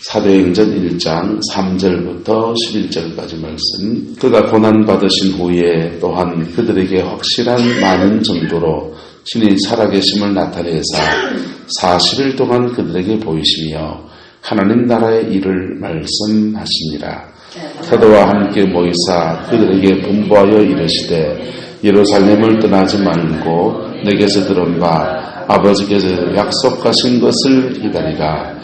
사도행전 1장 3절부터 11절까지 말씀. 그가 고난받으신 후에 또한 그들에게 확실한 많은 정도로 신이 살아계심을 나타내사 40일 동안 그들에게 보이시며 하나님 나라의 일을 말씀하시니라. 사도와 함께 모이사 그들에게 분부하여 이르시되 예루살렘을 떠나지 말고 내게서 들은 바 아버지께서 약속하신 것을 기다리라.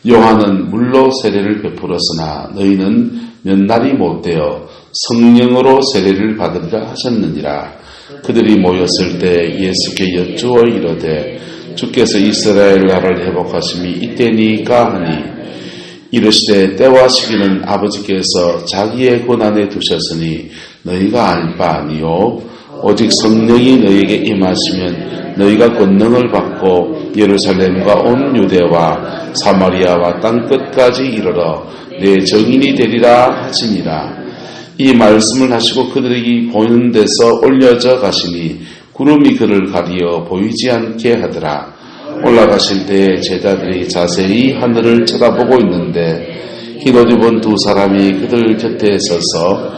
요한은 물로 세례를 베풀었으나 너희는 몇 날이 못되어 성령으로 세례를 받으리라 하셨느니라. 그들이 모였을 때 예수께 여쭈어 이르되 주께서 이스라엘 나라를 회복하심이 이때니까 하니 이르시되 때와 시기는 아버지께서 자기의 권한에 두셨으니 너희가 알 바 아니요 오직 성령이 너희에게 임하시면 너희가 권능을 받고 예루살렘과 온 유대와 사마리아와 땅끝까지 이르러 내 증인이 되리라 하시니라. 이 말씀을 하시고 그들이 보이는 데서 올려져 가시니 구름이 그를 가리어 보이지 않게 하더라. 올라가실 때 제자들이 자세히 하늘을 쳐다보고 있는데 흰옷 입은 두 사람이 그들 곁에 서서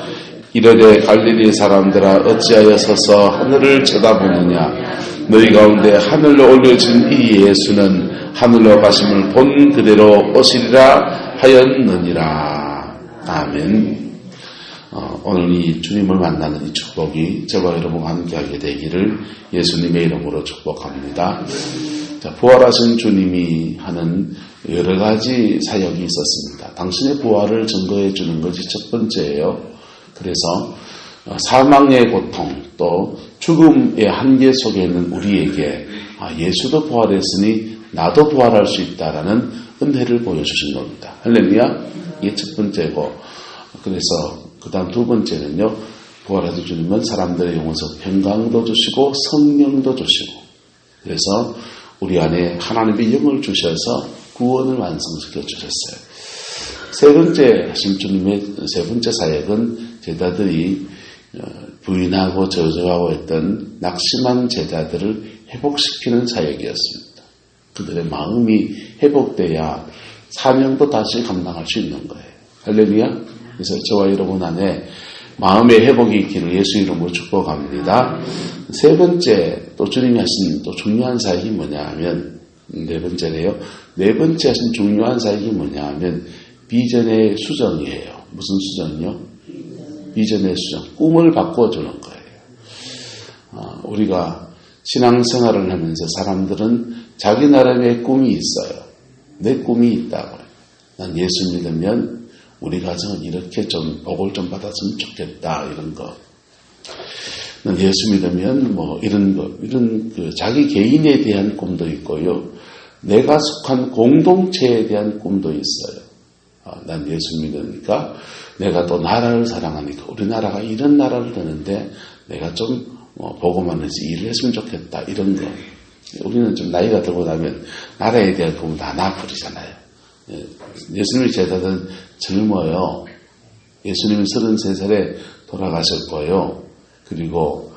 이르되 갈릴리 사람들아 어찌하여 서서 하늘을 쳐다보느냐. 너희 가운데 하늘로 올려진 이 예수는 하늘로 가심을 본 그대로 오시리라 하였느니라. 아멘. 오늘 이 주님을 만나는 이 축복이 저와 여러분과 함께하게 되기를 예수님의 이름으로 축복합니다. 자, 부활하신 주님이 하는 여러 가지 사역이 있었습니다. 당신의 부활을 증거해 주는 것이 첫 번째예요. 그래서 사망의 고통 또 죽음의 한계 속에 있는 우리에게 예수도 부활했으니 나도 부활할 수 있다라는 은혜를 보여주신 겁니다. 할렐루야. 이게 첫 번째고, 그래서 그 다음 두 번째는요, 부활하신 주님은 사람들의 영혼에서 평강도 주시고 성령도 주시고, 그래서 우리 안에 하나님의 영을 주셔서 구원을 완성시켜 주셨어요. 세 번째 하신 주님의 세 번째 사역은 제자들이 부인하고 저주하고 했던 낙심한 제자들을 회복시키는 사역이었습니다. 그들의 마음이 회복돼야 사명도 다시 감당할 수 있는 거예요. 할렐루야. 그래서 저와 여러분 안에 마음의 회복이 있기를 예수 이름으로 축복합니다. 세 번째 또 주님이 하신 또 중요한 사역이 뭐냐 하면 네 번째래요. 네 번째 하신 중요한 사역이 뭐냐 하면 비전의 수정이에요. 무슨 수정이요? 비전의 수정. 꿈을 바꿔주는 거예요. 우리가 신앙생활을 하면서 사람들은 자기 나름의 꿈이 있어요. 내 꿈이 있다고요. 난 예수 믿으면 우리 가정은 이렇게 좀 복을 좀 받았으면 좋겠다 이런 거. 난 예수 믿으면 뭐 이런 거, 이런 그 자기 개인에 대한 꿈도 있고요. 내가 속한 공동체에 대한 꿈도 있어요. 난 예수 믿으니까 내가 또 나라를 사랑하니까 우리나라가 이런 나라를 되는데 내가 좀 보고만 해서 일을 했으면 좋겠다 이런 거. 우리는 좀 나이가 들고 나면 나라에 대한 꿈은 다 나버리잖아요. 예수님의 제자들은 젊어요. 예수님은 33살에 돌아가실 거예요. 그리고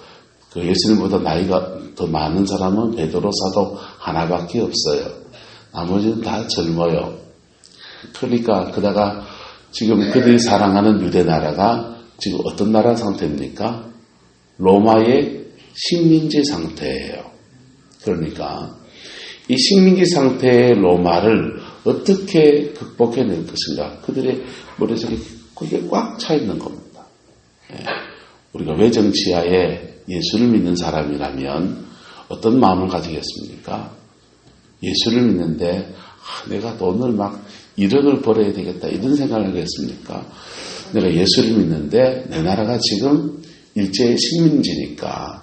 그 예수님보다 나이가 더 많은 사람은 베드로 사도 하나밖에 없어요. 나머지는 다 젊어요. 그러니까 그다가 지금 그들이 사랑하는 유대 나라가 지금 어떤 나라 상태입니까? 로마의 식민지 상태예요. 그러니까 이 식민지 상태의 로마를 어떻게 극복해낼 것인가? 그들의 머릿속에 그게 꽉 차 있는 겁니다. 우리가 외정치하에 예수를 믿는 사람이라면 어떤 마음을 가지겠습니까? 예수를 믿는데 내가 돈을 막 1억을 벌어야 되겠다 이런 생각을 하겠습니까? 내가 예수를 믿는데 내 나라가 지금 일제의 식민지니까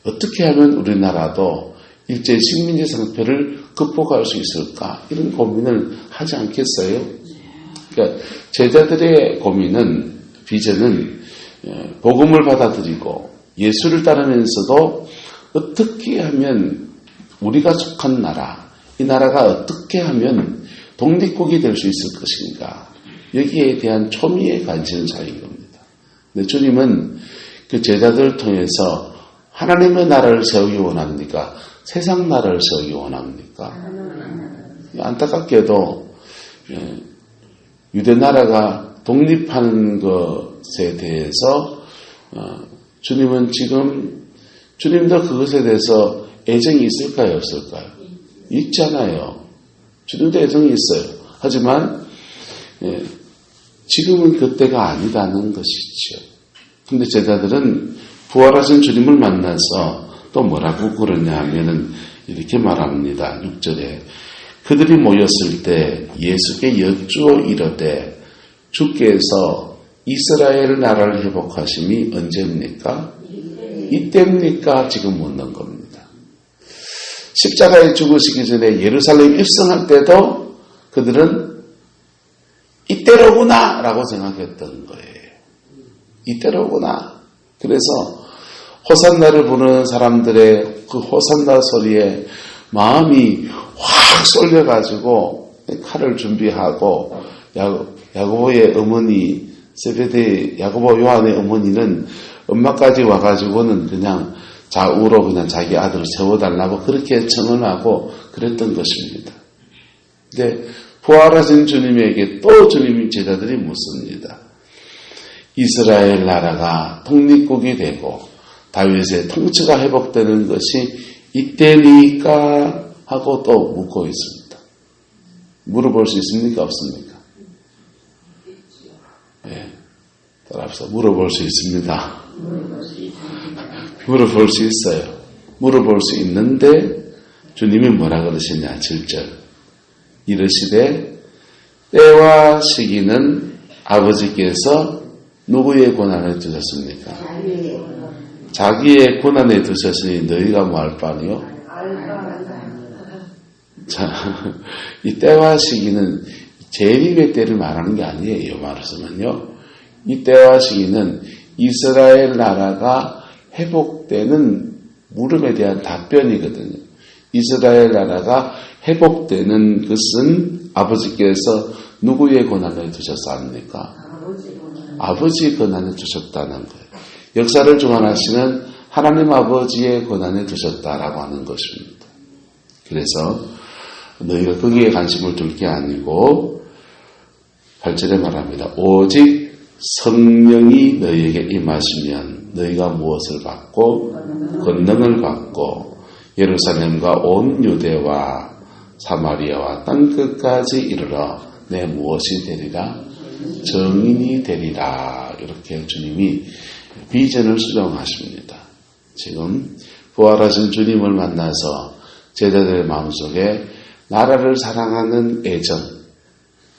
어떻게 하면 우리나라도 일제의 식민지 상태를 극복할 수 있을까? 이런 고민을 하지 않겠어요? 그러니까 제자들의 고민은, 비전은 복음을 받아들이고 예수를 따르면서도 어떻게 하면 우리가 속한 나라, 이 나라가 어떻게 하면 독립국이 될 수 있을 것인가? 여기에 대한 초미의 관심을 가진 겁니다. 근데 주님은 그 제자들을 통해서 하나님의 나라를 세우기 원합니까? 세상 나라를 세우기 원합니까? 안타깝게도 유대 나라가 독립하는 것에 대해서 주님은 지금 주님도 그것에 대해서 애정이 있을까요? 없을까요? 있잖아요. 주님도 애정이 있어요. 하지만 지금은 그때가 아니다는 것이죠. 근데 제자들은 부활하신 주님을 만나서 또 뭐라고 그러냐 하면은 이렇게 말합니다. 6절에 그들이 모였을 때 예수께 여쭈어 이르되 주께서 이스라엘 나라를 회복하심이 언제입니까? 이때입니까? 지금 묻는 겁니다. 십자가에 죽으시기 전에 예루살렘 입성할 때도 그들은 이때로구나 라고 생각했던 거예요. 이때로구나. 그래서 호산나를 부르는 사람들의 그 호산나 소리에 마음이 확 쏠려가지고 칼을 준비하고 야고보의 어머니 세베대 야고보 요한의 어머니는 엄마까지 와가지고는 그냥 좌우로 그냥 자기 아들을 세워달라고 그렇게 청원하고 그랬던 것입니다. 근데 부활하신 주님에게 또 주님이 제자들이 묻습니다. 이스라엘 나라가 독립국이 되고 다윗의 통치가 회복되는 것이 이때니까 하고 또 묻고 있습니다. 물어볼 수 있습니까? 없습니까? 네. 따라서 물어볼 수 있습니다. 물어볼 수 있어요. 물어볼 수 있는데 주님이 뭐라 그러시냐? 7절 이르시되 때와 시기는 아버지께서 누구의 권한에 두셨습니까? 자기의 권한에 두셨으니 너희가 뭐 할 바니요? 자, 이 때와 시기는 재림의 때를 말하는 게 아니에요. 말하자면요. 이 때와 시기는 이스라엘 나라가 회복되는 물음에 대한 답변이거든요. 이스라엘 나라가 회복되는 것은 아버지께서 누구의 권한에 두셨습니까? 아버지 권한에 두셨다는 거예요. 역사를 주관하시는 하나님 아버지의 권한에 두셨다라고 하는 것입니다. 그래서 너희가 거기에 관심을 둘 게 아니고 8절에 말합니다. 오직 성령이 너희에게 임하시면 너희가 무엇을 받고 권능을 받고 예루살렘과 온 유대와 사마리아와 땅끝까지 이르러 내 무엇이 되리라? 정인이 되리라. 이렇게 주님이 비전을 수정하십니다. 지금 부활하신 주님을 만나서 제자들의 마음속에 나라를 사랑하는 애정,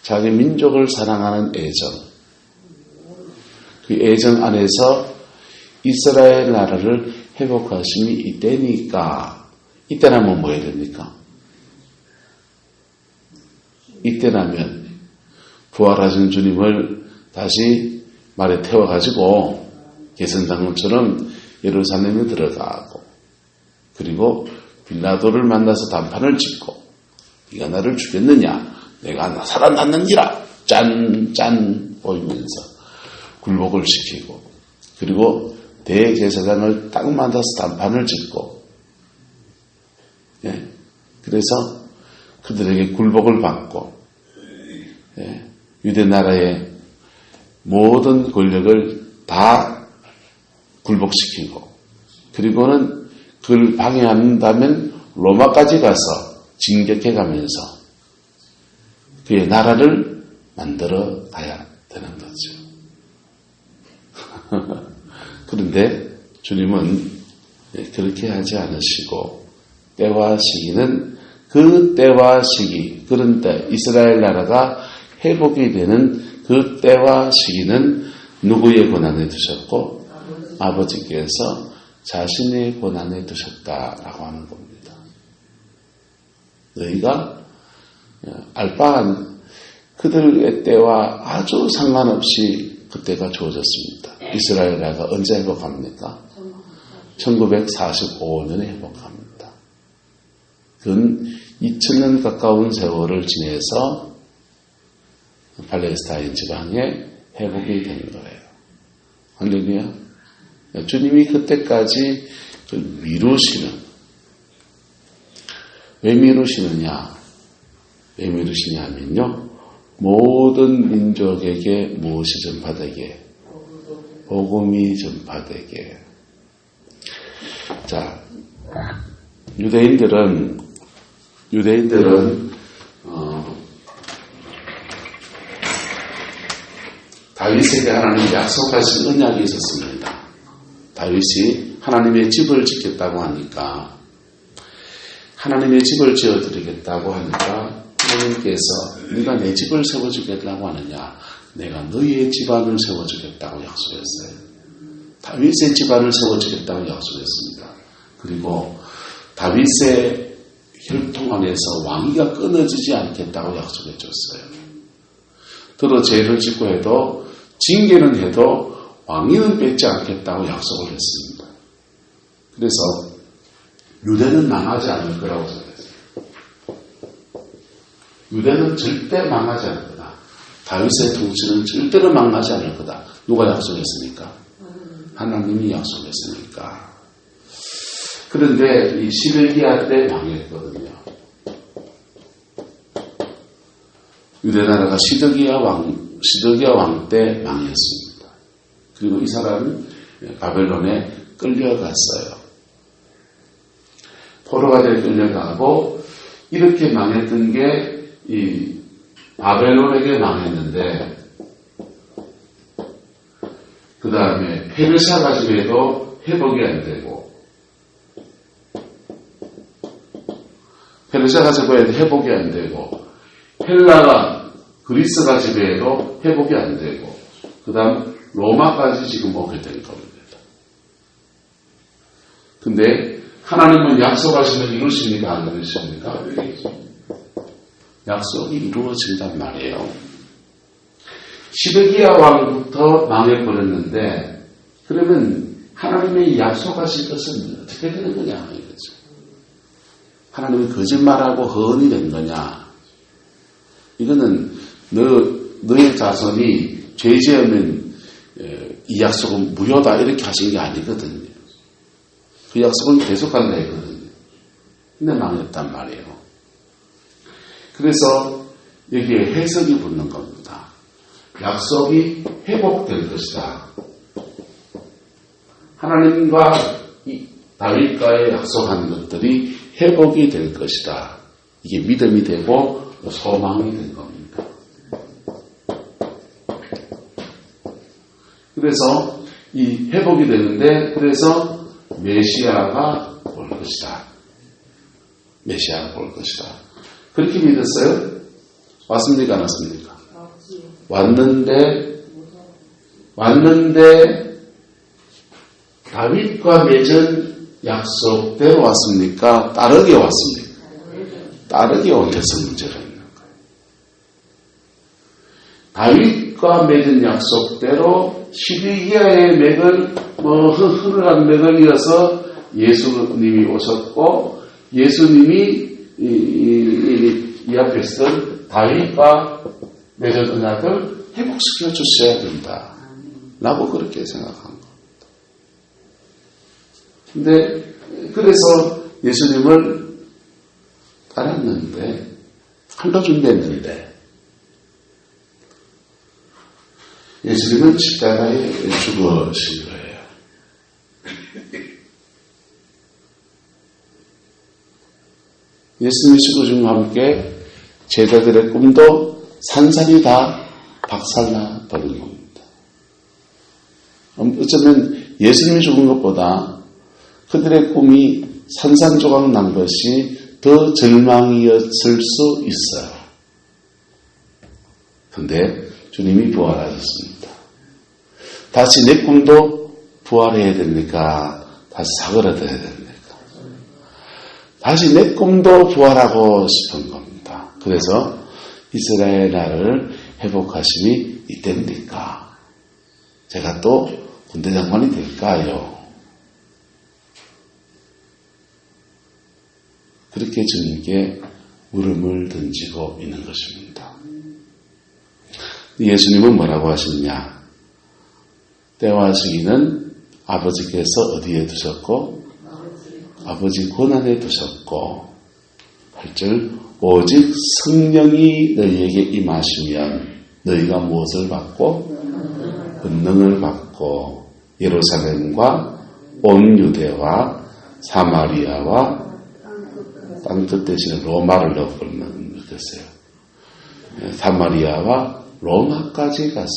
자기 민족을 사랑하는 애정, 그 애정 안에서 이스라엘 나라를 회복하심이 이때니까, 이때라면 뭐 해야 됩니까? 이때라면 부활하신 주님을 다시 말에 태워가지고 개선장군처럼 예루살렘에 들어가고 그리고 빌라도를 만나서 단판을 짓고 네가 나를 죽였느냐? 내가 살아났느니라! 짠 보이면서 굴복을 시키고 그리고 대제사장을 딱 만나서 단판을 짓고 그래서 그들에게 굴복을 받고 유대 나라의 모든 권력을 다 굴복시키고 그리고는 그걸 방해한다면 로마까지 가서 진격해가면서 그의 나라를 만들어 가야 되는 거죠. 그런데 주님은 그렇게 하지 않으시고 때와 시기는 그 때와 시기 그런 때 이스라엘 나라가 회복이 되는 그 때와 시기는 누구의 권한에 두셨고 아버지께서 자신의 권한에 두셨다라고 하는 겁니다. 너희가 알바한 그들의 때와 아주 상관없이 그때가 주어졌습니다. 이스라엘 나라가 언제 회복합니까? 1945년에 회복합니다. 근 2000년 가까운 세월을 지내서 팔레스타인 지방에 회복이 된 거예요. 할렐루야. 주님이 그때까지 미루시는, 왜 미루시느냐? 왜 미루시냐면요. 모든 민족에게 무엇이 전파되게? 복음이 전파되게. 자, 유대인들은 다윗에게 하나님이 약속하신 언약이 있었습니다. 다윗이 하나님의 집을 짓겠다고 하니까, 하나님의 집을 지어드리겠다고 하니까 하나님께서 네가 내 집을 세워주겠다고 하느냐, 내가 너희의 집안을 세워주겠다고 약속했어요. 다윗의 집안을 세워주겠다고 약속했습니다. 그리고 다윗의 혈통 안에서 왕위가 끊어지지 않겠다고 약속해줬어요. 더러 죄를 짓고 해도 징계는 해도 왕위는 뺏지 않겠다고 약속을 했습니다. 그래서 유대는 망하지 않을 거라고 생각했어요. 유대는 절대 망하지 않을 거다. 다윗의 통치는 절대로 망하지 않을 거다. 누가 약속했습니까? 하나님이 약속했으니까. 그런데 이 시드기야 때 망했거든요. 유대나라가 시드기야 왕 때 망했습니다. 그리고 이 사람은 바벨론에 끌려갔어요. 포로가대에 끌려가고, 이렇게 망했던 게 이 바벨론에게 망했는데, 그 다음에 페르시아가 지배해도 회복이 안 되고, 페르시아가 지배해도 회복이 안 되고, 헬라가 그리스가 지배해도 회복이 안 되고, 그 다음 로마까지 지금 오게 된 겁니다. 근데 하나님은 약속하시면 이루십니까? 안 이루십니까? 약속이 이루어진단 말이에요. 시드기야 왕부터 망해버렸는데, 그러면 하나님이 약속하신 것은 어떻게 되는 거냐 이거죠. 하나님이 거짓말하고 허언이 된 거냐? 이거는 너의 자손이 죄 지으면 이 약속은 무효다 이렇게 하신 게 아니거든요. 그 약속은 계속한다 했거든요. 근데 망했단 말이에요. 그래서 여기에 해석이 붙는 겁니다. 약속이 회복될 것이다. 하나님과 다윗과의 약속한 것들이 회복이 될 것이다. 이게 믿음이 되고 소망이 된 겁니다. 그래서 이 회복이 되는데, 그래서 메시아가 올 것이다. 메시아가 올 것이다. 그렇게 믿었어요? 왔습니까? 안 왔습니까? 왔는데 다윗과 맺은 약속대로 왔습니까? 다르게 왔습니까? 다르게 옮겨서 문제가 있는 거예요. 다윗과 맺은 약속대로 시드기야의 맥을 흐르는 맥을 이어서 예수님이 오셨고, 예수님이 이 앞에 있던 다윗과 맺은 언약을 회복시켜 주셔야 된다. 라고 그렇게 생각한 겁니다. 근데 그래서 예수님을 따랐는데, 칼로 준비했는데, 예수님은 십자가에 죽으신 거예요. 예수님이 죽으심과 함께 제자들의 꿈도 산산이 다 박살나 버린 겁니다. 어쩌면 예수님이 죽은 것보다 그들의 꿈이 산산조각 난 것이 더 절망이었을 수 있어요. 그런데 주님이 부활하셨습니다. 다시 내 꿈도 부활해야 됩니까? 다시 사그라들어야 됩니까? 다시 내 꿈도 부활하고 싶은 겁니다. 그래서 이스라엘 나라를 회복하심이 이때입니까? 제가 또 군대 장관이 될까요? 그렇게 주님께 물음을 던지고 있는 것입니다. 예수님은 뭐라고 하시느냐? 때와 시기는 아버지께서 어디에 두셨고, 아버지 권한에 두셨고, 8절 오직 성령이 너희에게 임하시면 너희가 무엇을 받고 권능을 받고 예루살렘과 온 유대와 사마리아와 땅끝 대신에 로마를 넣어버리는 것이었어요. 사마리아와 로마까지 가서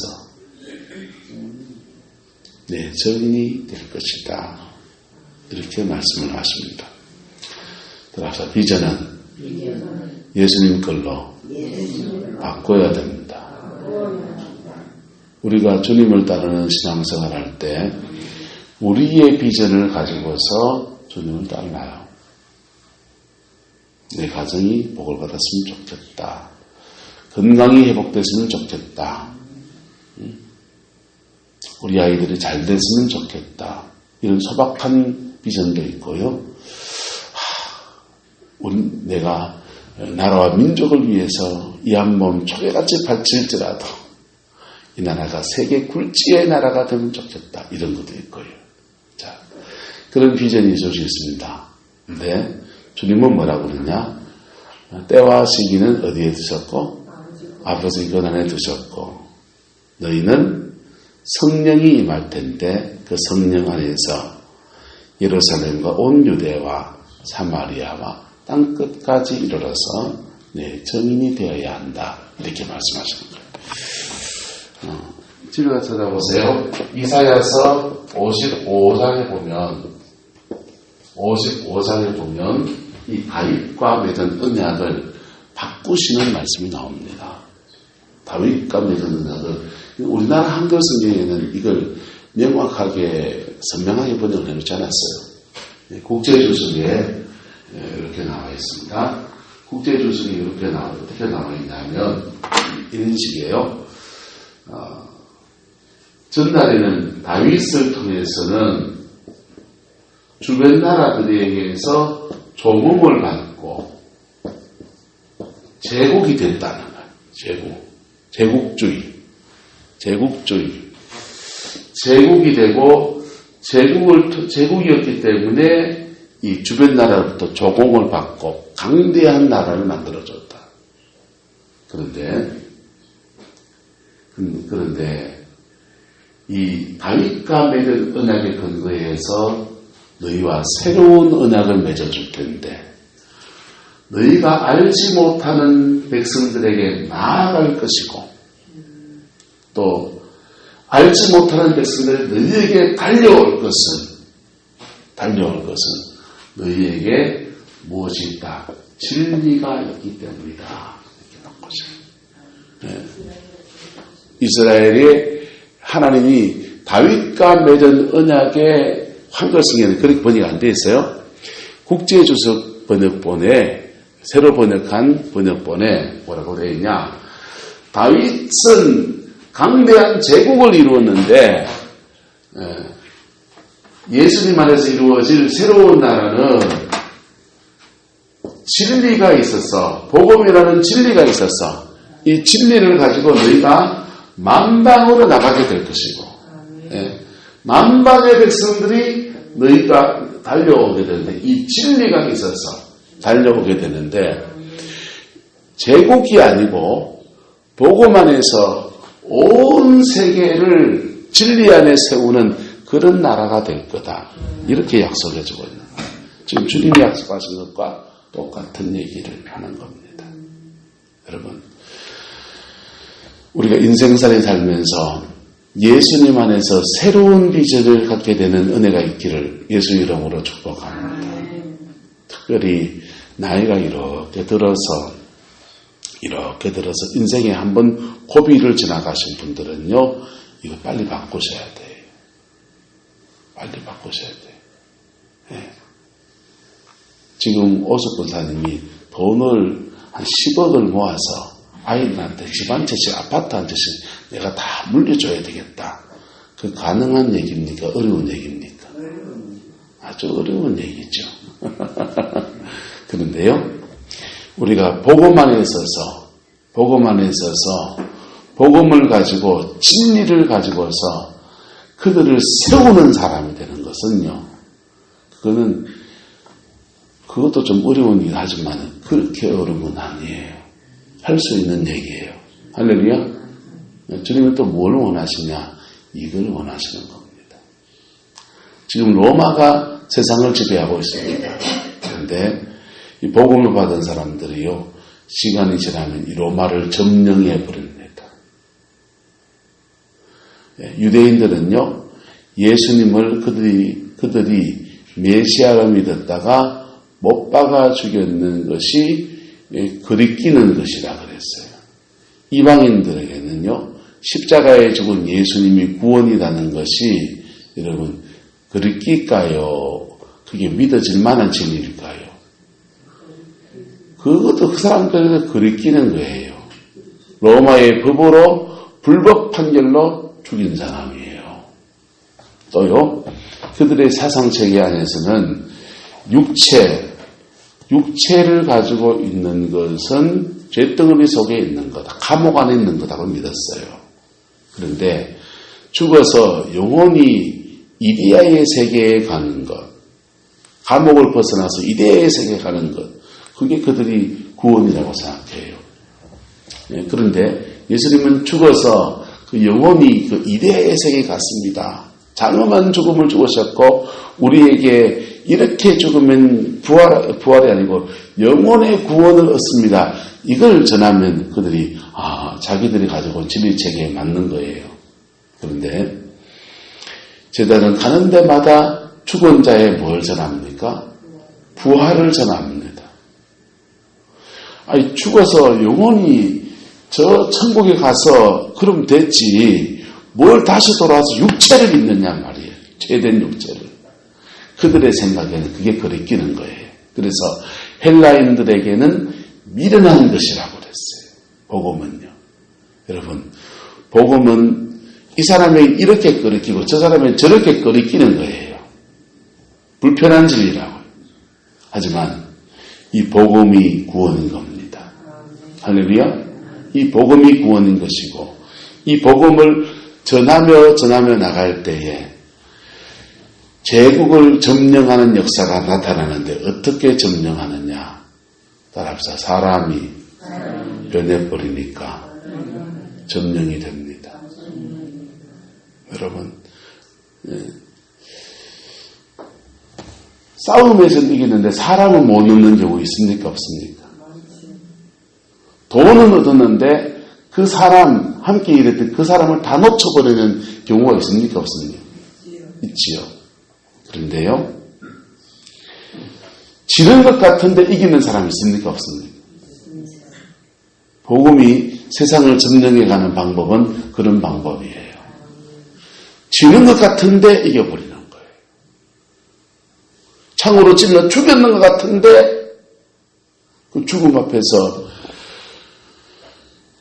내 증인이 될 것이다. 이렇게 말씀을 하십니다. 따라서 비전은 예수님 걸로 바꿔야 됩니다. 우리가 주님을 따르는 신앙생활 할 때 우리의 비전을 가지고서 주님을 따라요. 내 가정이 복을 받았으면 좋겠다. 건강이 회복됐으면 좋겠다. 우리 아이들이 잘 됐으면 좋겠다. 이런 소박한 비전도 있고요. 내가 나라와 민족을 위해서 이 한 몸 초계같이 바칠지라도 이 나라가 세계 굴지의 나라가 되면 좋겠다. 이런 것도 있고요. 자, 그런 비전이 있을 수 있습니다. 근데 주님은 뭐라고 그러냐? 때와 시기는 어디에 두셨고 아버지 권한에 두셨고 너희는 성령이 임할 텐데 그 성령 안에서 예루살렘과 온 유대와 사마리아와 땅끝까지 이르러서 내 증인이 되어야 한다. 이렇게 말씀하시는 거예요. 집에 가서 찾아보세요. 이사야서 55장에 보면 이 다윗과 맺은 언약을 바꾸시는 말씀이 나옵니다. 다윗과 맺은 언약을 우리나라 한글 성경에는 이걸 명확하게 선명하게 번역을 해놓지 않았어요. 국제주석에 이렇게 나와 있습니다. 국제주석이 이렇게 어떻게 나와 있냐면 이런 식이에요. 전날에는 다윗을 통해서는 주변 나라들에게서 조공을 받고 제국이 됐다는 거예요. 제국이 되고 제국이었기 때문에 이 주변 나라로부터 조공을 받고 강대한 나라를 만들어줬다. 그런데 이 다윗과 맺은 언약에 근거해서 너희와 새로운 언약을 맺어줄 텐데 너희가 알지 못하는 백성들에게 나아갈 것이고 또 알지 못하는 백성들이 너희에게 달려올 것은 너희에게 무엇이 있다? 진리가 있기 때문이다. 이렇게 바꾸죠. 이스라엘이 하나님이 다윗과 맺은 언약의 한글성에는 그렇게 번역이 안 돼 있어요. 국제주석 번역본에 새로 번역한 번역본에 뭐라고 되어 있냐? 다윗은 강대한 제국을 이루었는데 예수님 안에서 이루어질 새로운 나라는 진리가 있어서 복음이라는 진리가 있어서 이 진리를 가지고 너희가 만방으로 나가게 될 것이고 만방의 백성들이 너희가 달려오게 되는데 이 진리가 있어서 달려오게 되는데 제국이 아니고 복음 안에서 온 세계를 진리 안에 세우는 그런 나라가 될 거다. 이렇게 약속해 주고 있는 거예요. 지금 주님이 약속하신 것과 똑같은 얘기를 하는 겁니다. 여러분, 우리가 인생살이 살면서 예수님 안에서 새로운 비전을 갖게 되는 은혜가 있기를 예수 이름으로 축복합니다. 특별히 나이가 이렇게 들어서 인생에 한번 고비를 지나가신 분들은요, 이거 빨리 바꾸셔야 돼요. 네. 지금 오석 권사님이 돈을 한 10억을 모아서 아이들한테 집 한 채씩, 아파트 한 채씩 내가 다 물려줘야 되겠다. 그 가능한 얘기입니까? 어려운 얘기입니까? 아주 어려운 얘기죠. 그런데요, 우리가 복음 안에 있어서 복음을 가지고 진리를 가지고서 그들을 세우는 사람이 되는 것은요, 그거는 그것도 좀 어려운 일이긴 하지만 그렇게 어려운 건 아니에요. 할 수 있는 얘기예요. 할렐루야. 주님은 또 뭘 원하시냐? 이걸 원하시는 겁니다. 지금 로마가 세상을 지배하고 있습니다. 그런데 이 복음을 받은 사람들이요, 시간이 지나면 이 로마를 점령해 버립니다. 유대인들은요, 예수님을 그들이 메시아로 믿었다가 못 박아 죽였는 것이 그리끼는 것이라 그랬어요. 이방인들에게는요, 십자가에 죽은 예수님이 구원이라는 것이 여러분 그리낄까요? 그게 믿어질 만한 진리일까요? 그것도 그 사람들에게 그리끼는 거예요. 로마의 법으로 불법 판결로 죽인 사람이에요. 또요, 그들의 사상체계 안에서는 육체를 가지고 있는 것은 쇳덩어리 속에 있는 거다. 감옥 안에 있는 거다고 믿었어요. 그런데 죽어서 영혼이 이데아의 세계에 가는 것, 감옥을 벗어나서 이데아의 세계에 가는 것, 그게 그들이 구원이라고 생각해요. 그런데 예수님은 죽어서 그 영혼이 그 이데아의 세계에 갔습니다. 장엄한 죽음을 죽으셨고 우리에게 이렇게 죽으면 부활이 아니고 영혼의 구원을 얻습니다. 이걸 전하면 그들이 자기들이 가지고 온 진리체계에 맞는 거예요. 그런데 제자는 가는 데마다 죽은 자에 뭘 전합니까? 부활을 전합니다. 아니, 죽어서 영혼이 저 천국에 가서 그럼 됐지 뭘 다시 돌아와서 육체를 입느냐 말이에요. 죄된 육체를. 그들의 생각에는 그게 그리끼는 거예요. 그래서 헬라인들에게는 미련한 것이라고 그랬어요. 복음은요. 여러분, 복음은 이 사람에게 이렇게 그리끼고 저 사람에게 저렇게 그리끼는 거예요. 불편한 진리라고요. 하지만 이 복음이 구원인 겁니다. 할렐루야. 이 복음이 구원인 것이고 이 복음을 전하며 나갈 때에 제국을 점령하는 역사가 나타나는데 어떻게 점령하느냐? 따라합시다. 사람이 변해버리니까 점령이 됩니다. 여러분, 싸움에서는 이기는데 사람은 못 얻는 경우 있습니까? 없습니까? 돈은 얻었는데 그 사람, 함께 일했던 그 사람을 다 놓쳐버리는 경우가 있습니까? 없습니까? 있지요. 그런데요, 지는 것 같은데 이기는 사람이 있습니까? 없습니까? 복음이 세상을 점령해가는 방법은 그런 방법이에요. 지는 것 같은데 이겨버리는 거예요. 창으로 찔러 죽였는 것 같은데 그 죽음 앞에서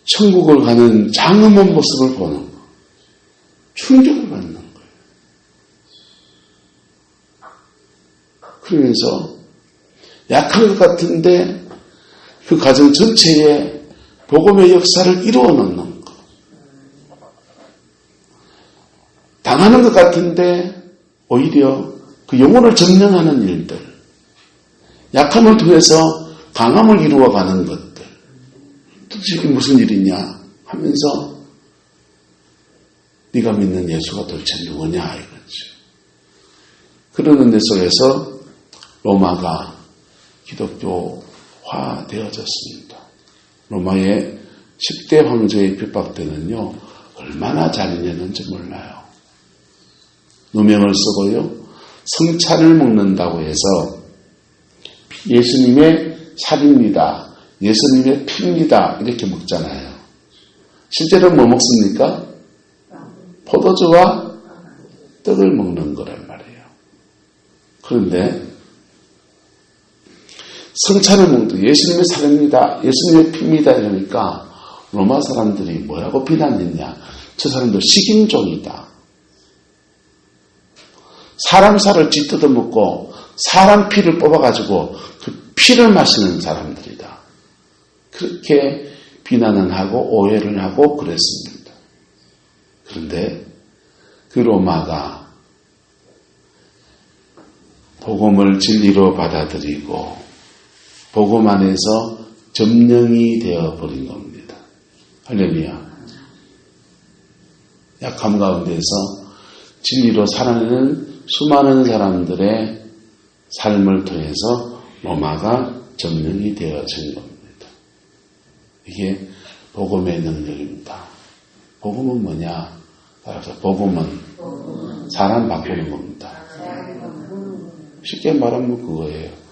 천국을 가는 장엄한 모습을 보는 거. 충격을 받는 거예요. 그러면서 약한 것 같은데 그 가정 전체에 복음의 역사를 이루어 놓는 것. 당하는 것 같은데 오히려 그 영혼을 점령하는 일들. 약함을 통해서 강함을 이루어가는 것들. 도대체 이게 무슨 일이냐 하면서 네가 믿는 예수가 도대체 누구냐 이거죠. 그러는 데 속에서 로마가 기독교화 되어졌습니다. 로마의 10대 황제의 핍박 때는요 얼마나 잔인했는지 몰라요. 누명을 쓰고요 성찬을 먹는다고 해서 예수님의 살입니다. 예수님의 피입니다. 이렇게 먹잖아요. 실제로 뭐 먹습니까? 포도주와 떡을 먹는 거란 말이에요. 그런데 성찬을 먹는다. 예수님의 살입니다. 예수님의 피입니다. 이러니까 로마 사람들이 뭐라고 비난했냐. 저 사람들 식인종이다. 사람 살을 찢뜯어 먹고 사람 피를 뽑아가지고 그 피를 마시는 사람들이다. 그렇게 비난을 하고 오해를 하고 그랬습니다. 그런데 그 로마가 복음을 진리로 받아들이고 복음 안에서 점령이 되어버린 겁니다. 할렐루야. 약함 가운데서 진리로 살아내는 수많은 사람들의 삶을 통해서 로마가 점령이 되어진 겁니다. 이게 복음의 능력입니다. 복음은 뭐냐? 복음은 사람 바꾸는 겁니다. 쉽게 말하면 그거예요.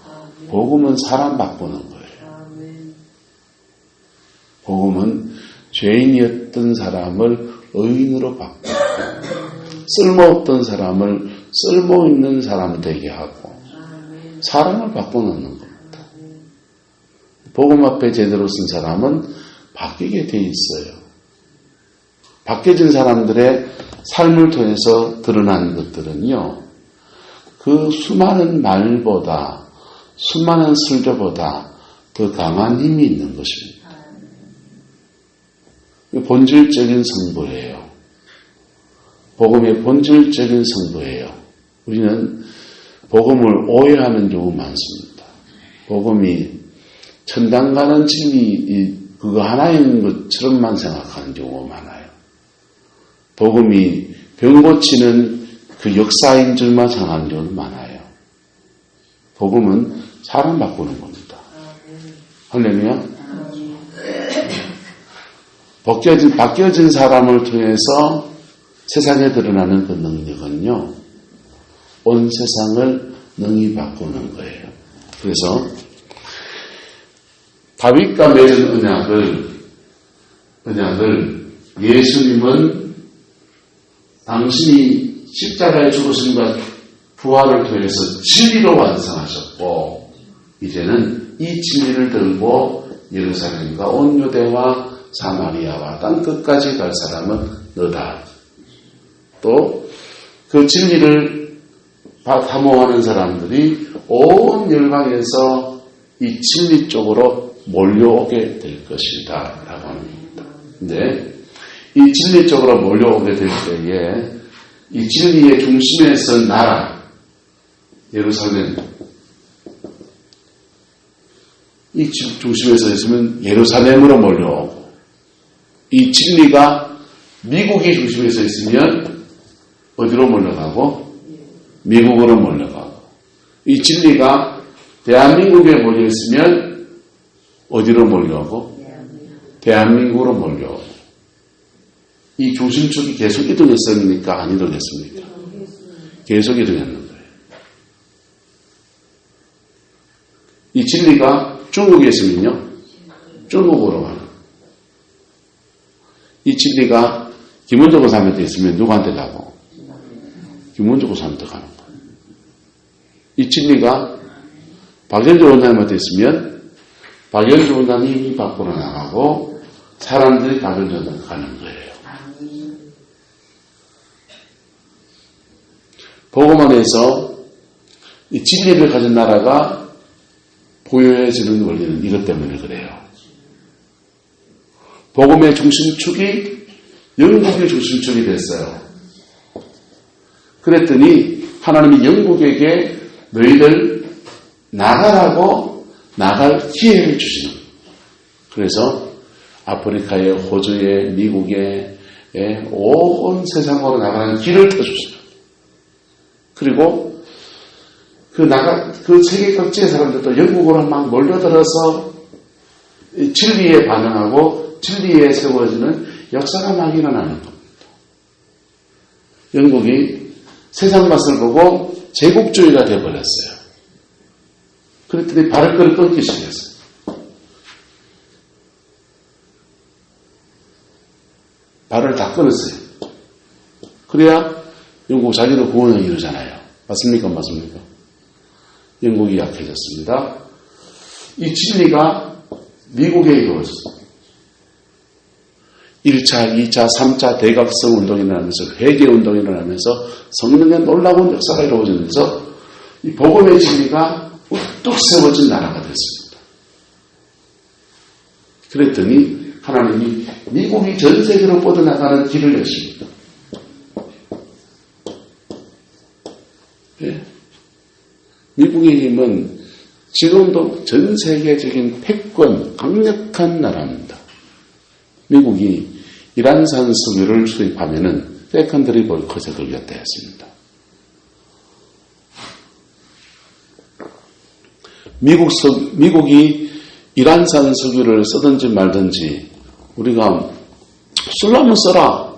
복음은 사람 바꾸는 거예요. 복음은 죄인이었던 사람을 의인으로 바꾸고 쓸모없던 사람을 쓸모있는 사람 되게 하고 사람을 바꿔놓는 겁니다. 복음 앞에 제대로 쓴 사람은 바뀌게 돼 있어요. 바뀌어진 사람들의 삶을 통해서 드러나는 것들은요, 그 수많은 말보다, 수많은 설교보다 더 강한 힘이 있는 것입니다. 본질적인 성부예요. 복음의 본질적인 성부예요. 우리는 복음을 오해하는 경우가 많습니다. 복음이 천당 가는 진리 그거 하나인 것처럼만 생각하는 경우가 많아요. 복음이 병 고치는 그 역사인 줄만 생각하는 경우도 많아요. 복음은 사람 바꾸는 겁니다. 할렐루야. 바뀌어진 사람을 통해서 세상에 드러나는 그 능력은요, 온 세상을 능히 바꾸는 거예요. 그래서 다윗과 맺은 언약을 예수님은 당신이 십자가의 죽으심과 부활을 통해서 진리로 완성하셨고, 이제는 이 진리를 들고 예루살렘과 온 유대와 사마리아와 땅 끝까지 갈 사람은 너다. 또 그 진리를 탐험하는 사람들이 온 열방에서 이 진리 쪽으로 몰려오게 될 것이다 라고 하는 겁니다. 근데 이 진리 쪽으로 몰려오게 될 때에 이 진리의 중심에 선 나라 예루살렘, 이 중심에 서 있으면 예루살렘으로 몰려오고, 이 진리가 미국이 중심에 서 있으면 어디로 몰려가고? 미국으로 몰려가고, 이 진리가 대한민국에 몰려있으면 어디로 몰려오고? 대한민국으로 몰려오고. 이 중심축이 계속 이동했습니까? 안 이동했습니까? 계속 이동했는 거예요. 이 진리가 중국에 있으면요, 중국으로 가는 거예요. 이 진리가 김원조 고사한테 있으면 누구한테 가고? 김원조 고사한테 가는 거예요. 이 진리가 박연조 원장님한테 있으면 박연조 원장님이 밖으로 나가고 사람들이 박연조 원장님한테 가는 거예요. 복음 안에서 이 진리를 가진 나라가 보여지는 원리는 이것 때문에 그래요. 복음의 중심축이 영국의 중심축이 됐어요. 그랬더니 하나님이 영국에게 너희들 나가라고 나갈 기회를 주시는 거예요. 그래서 아프리카에, 호주에, 미국에, 온 세상으로 나가는 길을 펴주시는 거예요. 그리고 그 세계 각지의 사람들도 영국으로 막 몰려들어서 진리에 반응하고 진리에 세워지는 역사가 막 일어나는 겁니다. 영국이 세상 맛을 보고 제국주의가 되어버렸어요. 그랬더니 발을 끊기 시작했어요. 발을 다 끊었어요. 그래야 영국 자기도 구원을 이루잖아요. 맞습니까? 맞습니까? 영국이 약해졌습니다. 이 진리가 미국에 이루어졌어요. 1차, 2차, 3차 대각성 운동이 일어나면서 회개 운동이 일어나면서 성령의 놀라운 역사가 이루어지면서 이 복음의 진리가 우뚝 세워진 나라가 됐습니다. 그랬더니 하나님이 미국이 전 세계로 뻗어나가는 길을 여십니다. 네. 미국의 힘은 지금도 전 세계적인 패권, 강력한 나라입니다. 미국이 이란산 석유를 수입하면은 세컨더리 보이콧에 걸렸다 했습니다. 미국이 이란산 석유를 쓰든지 말든지 우리가 쓰려면 써라.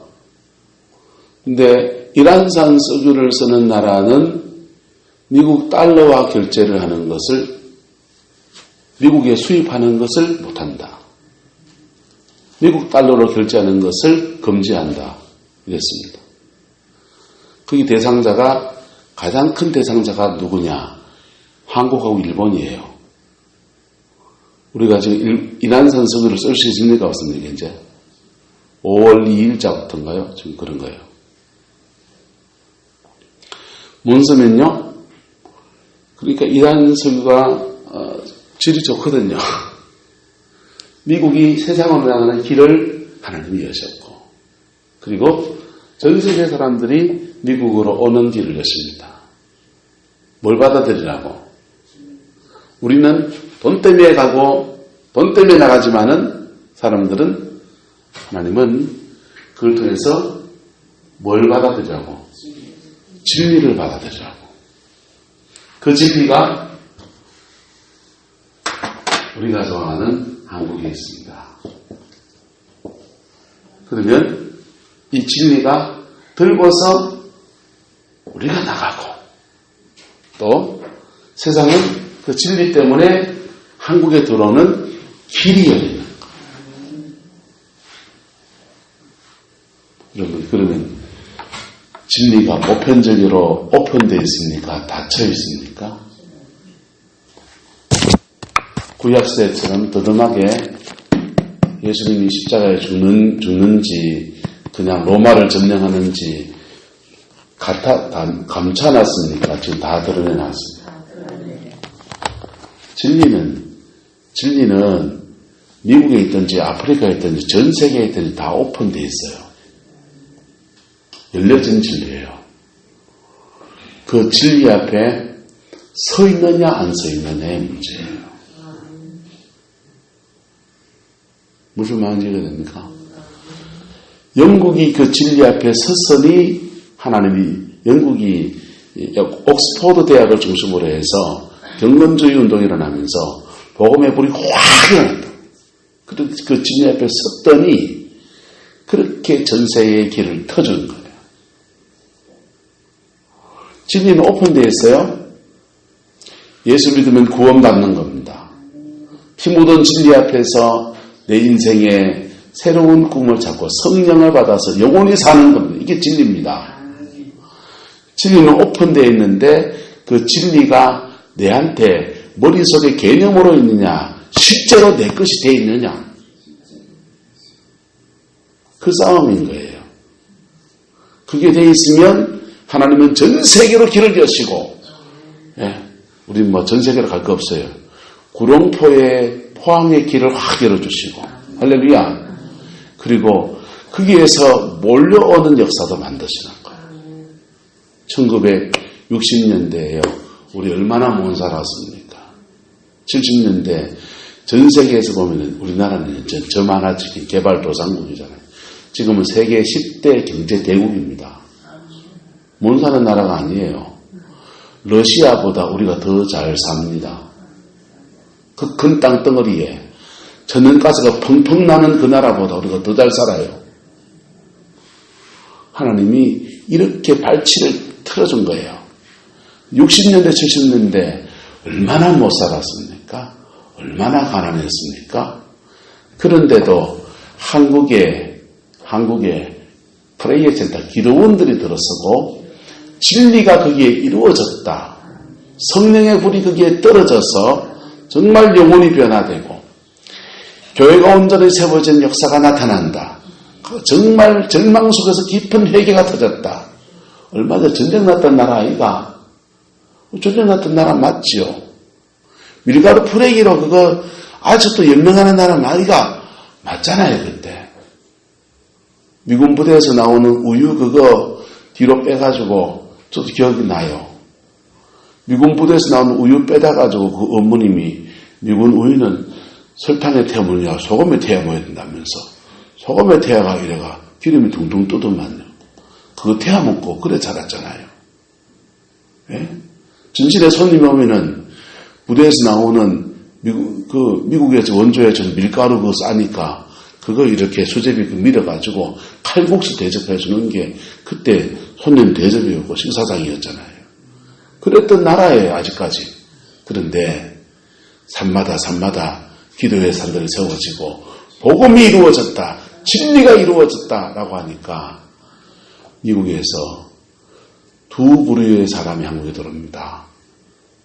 근데 이란산 석유를 쓰는 나라는 미국 달러와 결제를 하는 것을, 미국에 수입하는 것을 못한다. 미국 달러로 결제하는 것을 금지한다. 이랬습니다. 거기 대상자가, 가장 큰 대상자가 누구냐? 한국하고 일본이에요. 우리가 지금 이란산 석유를 쓸 수 있습니까? 없습니까? 이제 5월 2일자부터인가요? 지금 그런 거예요. 문서면요. 그러니까 이란 석유가 질이 좋거든요. 미국이 세상으로 나가는 길을 하나님이 여셨고, 그리고 전 세계 사람들이 미국으로 오는 길을 여십니다. 뭘 받아들이라고? 우리는 돈 때문에 가고 돈 때문에 나가지만은 사람들은, 하나님은 그걸 통해서 뭘 받아들이라고? 진리를 받아들이라고. 그 진리가 우리가 좋아하는 한국에 있습니다. 그러면 이 진리가 들고서 우리가 나가고, 또 세상은 그 진리 때문에 한국에 들어오는 길이 열리는 거예요. 여러분, 그러면 진리가 보편적으로 오픈되어 있습니까? 닫혀 있습니까? 구약시대처럼 더듬하게 예수님이 십자가에 죽는지 그냥 로마를 점령하는지 감춰놨습니까? 지금 다 드러내놨습니다. 진리는 미국에 있든지 아프리카에 있든지 전 세계에 있든지 다 오픈되어 있어요. 열려진 진리예요. 그 진리 앞에 서 있느냐 안 서 있느냐의 문제예요. 무슨 말인지 이해됩니까? 영국이 그 진리 앞에 섰으니 하나님이, 영국이 옥스포드 대학을 중심으로 해서 경건주의 운동이 일어나면서 복음의 불이 확 일어났다. 그 진리 앞에 섰더니 그렇게 전세의 길을 터준 거예요. 진리는 오픈되어 있어요. 예수 믿으면 구원받는 겁니다. 피 묻은 진리 앞에서 내 인생에 새로운 꿈을 찾고 성령을 받아서 영원히 사는 겁니다. 이게 진리입니다. 진리는 오픈되어 있는데 그 진리가 내한테 머릿속에 개념으로 있느냐, 실제로 내 것이 되어 있느냐, 그 싸움인 거예요. 그게 되어 있으면 하나님은 전 세계로 길을 여시고, 우리는 뭐 전 세계로 갈 거 없어요. 구룡포에 포항의 길을 확 열어주시고, 할렐루야. 그리고 거기에서 몰려오는 역사도 만드시는 거예요. 1960년대에요. 우리 얼마나 못 살았습니까? 70년대 전 세계에서 보면 우리나라는 저만화적인 개발도상국이잖아요. 지금은 세계 10대 경제 대국입니다. 못 사는 나라가 아니에요. 러시아보다 우리가 더 잘 삽니다. 그 큰 땅덩어리에 천연가스가 펑펑 나는 그 나라보다 우리가 더 잘 살아요. 하나님이 이렇게 발치를 틀어준 거예요. 60년대, 70년대 얼마나 못 살았습니까? 얼마나 가난했습니까? 그런데도 한국에 프레이어 센터 기도원들이 들어서고 진리가 거기에 이루어졌다. 성령의 불이 거기에 떨어져서 정말 영혼이 변화되고 교회가 온전히 세워진 역사가 나타난다. 정말 절망 속에서 깊은 회개가 터졌다. 얼마 전에 전쟁 났던 나라 아이가? 전쟁 났던 나라 맞지요? 밀가루 풀레기로 그거 아직도 연명하는 나라 아이가 맞잖아요, 그때. 미군 부대에서 나오는 우유 그거 뒤로 빼가지고 저도 기억이 나요. 미군 부대에서 나온 우유 빼다가지고 그 어머님이 미군 우유는 설탕에 태워 먹느냐 소금에 태워 먹어야 된다면서 소금에 태워가 이래가 기름이 둥둥 뜨더만요. 그거 태워 먹고 그래 자랐잖아요. 예? 전실에 손님이 오면은 부대에서 나오는 미국에서 원조에 전 밀가루 그거 싸니까 그거 이렇게 수제비 밀어가지고 칼국수 대접해 주는 게 그때 손님 대접이었고 식사장이었잖아요. 그랬던 나라예요, 아직까지. 그런데 산마다 기도의 산들이 세워지고 복음이 이루어졌다, 진리가 이루어졌다라고 하니까 미국에서 두 부류의 사람이 한국에 들어옵니다.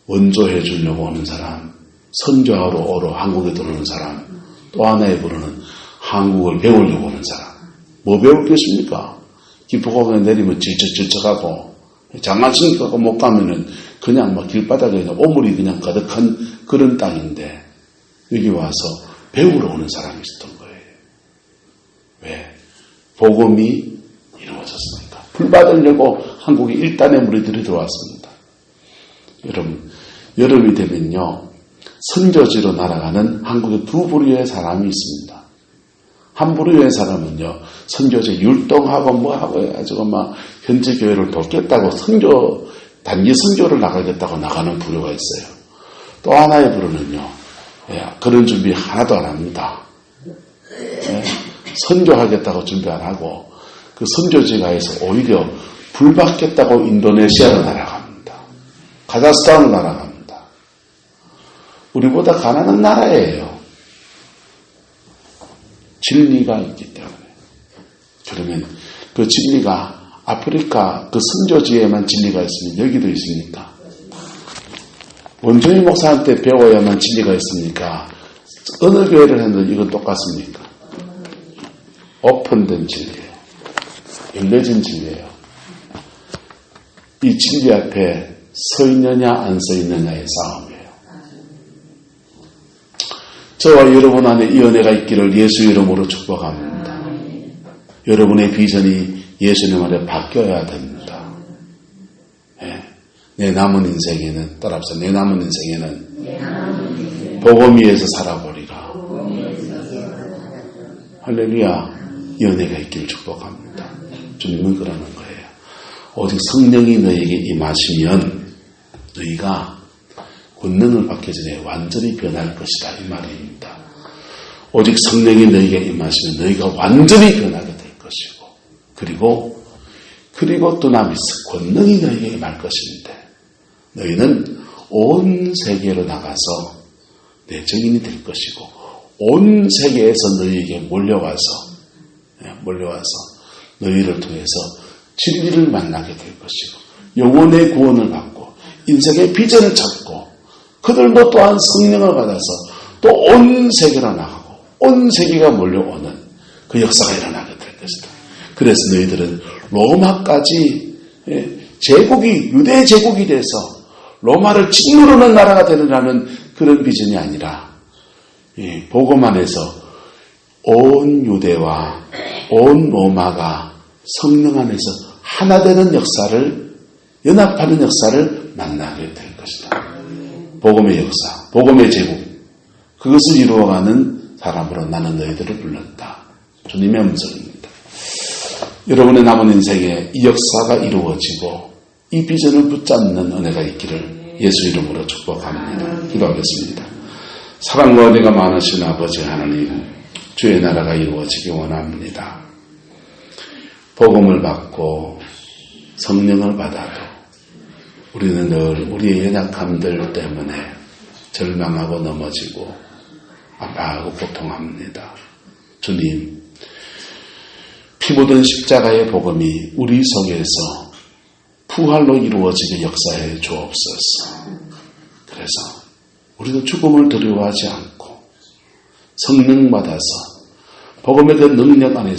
원조해 주려고 오는 사람, 선조하러 오러 한국에 들어오는 사람, 또 하나의 부류는 한국을 배우려고 오는 사람. 뭐 배울 게 있습니까? 기포공에 내리면 질척질척하고 장난식 갖고 못 가면은 그냥 막 길바닥에 그냥 오물이 그냥 가득한 그런 땅인데 여기 와서 배우러 오는 사람이 있었던 거예요. 왜? 복음이 이루어졌으니까. 불받으려고 한국에 일단의 무리들이 들어왔습니다. 여러분, 여름이 되면요 선교지로 날아가는 한국의 두 부류의 사람이 있습니다. 한 부류의 사람은요, 선교지 율동하고 뭐하고 해가지고 막 현지 교회를 돕겠다고 단기 선교를 나가겠다고 나가는 부류가 있어요. 또 하나의 부류는요, 그런 준비 하나도 안 합니다. 선교하겠다고 준비 안 하고, 그 선교지가에서 오히려 불받겠다고 인도네시아로 날아갑니다. 카자흐스탄으로 날아갑니다. 우리보다 가난한 나라예요. 진리가 있기 때문에. 그러면 그 진리가 아프리카 그 선교지에만 진리가 있으면 여기도 있습니까? 원종희 목사한테 배워야만 진리가 있습니까? 어느 교회를 했는데 이건 똑같습니까? 오픈된 진리예요. 열려진 진리예요. 이 진리 앞에 서 있느냐 안 서 있느냐의 싸움이에요. 저와 여러분 안에 이 은혜가 있기를 예수 이름으로 축복합니다. 여러분의 비전이 예수님 안에 바뀌어야 됩니다. 내 남은 인생에는 따라합시다. 내 남은 인생에는 복음 위에서 살아보리라. 할렐루야. 이 은혜가 있기를 축복합니다. 주님은 그러는 거예요. 오직 성령이 너에게 임하시면 너희가 권능을 받기 전에 완전히 변할 것이다. 이 말입니다. 오직 성령이 너희에게 임하시면 너희가 완전히 변하게 될 것이고 그리고 두나미스 권능이 너희에게 임할 것인데 너희는 온 세계로 나가서 내 증인이 될 것이고 온 세계에서 너희에게 몰려와서 너희를 통해서 진리를 만나게 될 것이고 영혼의 구원을 받고 인생의 비전을 찾고 그들도 또한 성령을 받아서 또 온 세계로 나가고 온 세계가 몰려오는 그 역사가 일어나게 될 것이다. 그래서 너희들은 로마까지 유대 제국이 돼서 로마를 짓누르는 나라가 되느라는 그런 비전이 아니라 복음 안에서 온 유대와 온 로마가 성령 안에서 하나 되는 역사를 연합하는 역사를 만나게 될 것이다. 복음의 역사, 복음의 제국 그것을 이루어가는 사람으로 나는 너희들을 불렀다. 주님의 음성입니다. 여러분의 남은 인생에 이 역사가 이루어지고 이 비전을 붙잡는 은혜가 있기를 예수 이름으로 축복합니다. 기도하겠습니다. 사랑과 은혜가 많으신 아버지 하나님, 주의 나라가 이루어지기 원합니다. 복음을 받고 성령을 받아도 우리는 늘 우리의 연약함들 때문에 절망하고 넘어지고 아파하고 고통합니다. 주님, 피 묻은 십자가의 복음이 우리 속에서 부활로 이루어지게 역사해 주옵소서. 그래서 우리도 죽음을 두려워하지 않고 성령 받아서 복음의 그 능력 안에서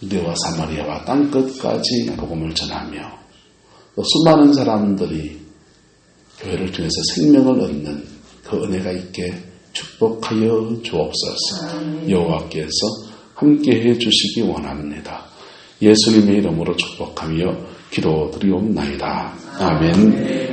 유대와 사마리아와 땅끝까지 복음을 전하며 또 수많은 사람들이 교회를 통해서 생명을 얻는 그 은혜가 있게 축복하여 주옵소서. 여호와께서 함께해 주시기 원합니다. 예수님의 이름으로 축복하며 기도드리옵나이다. 아멘.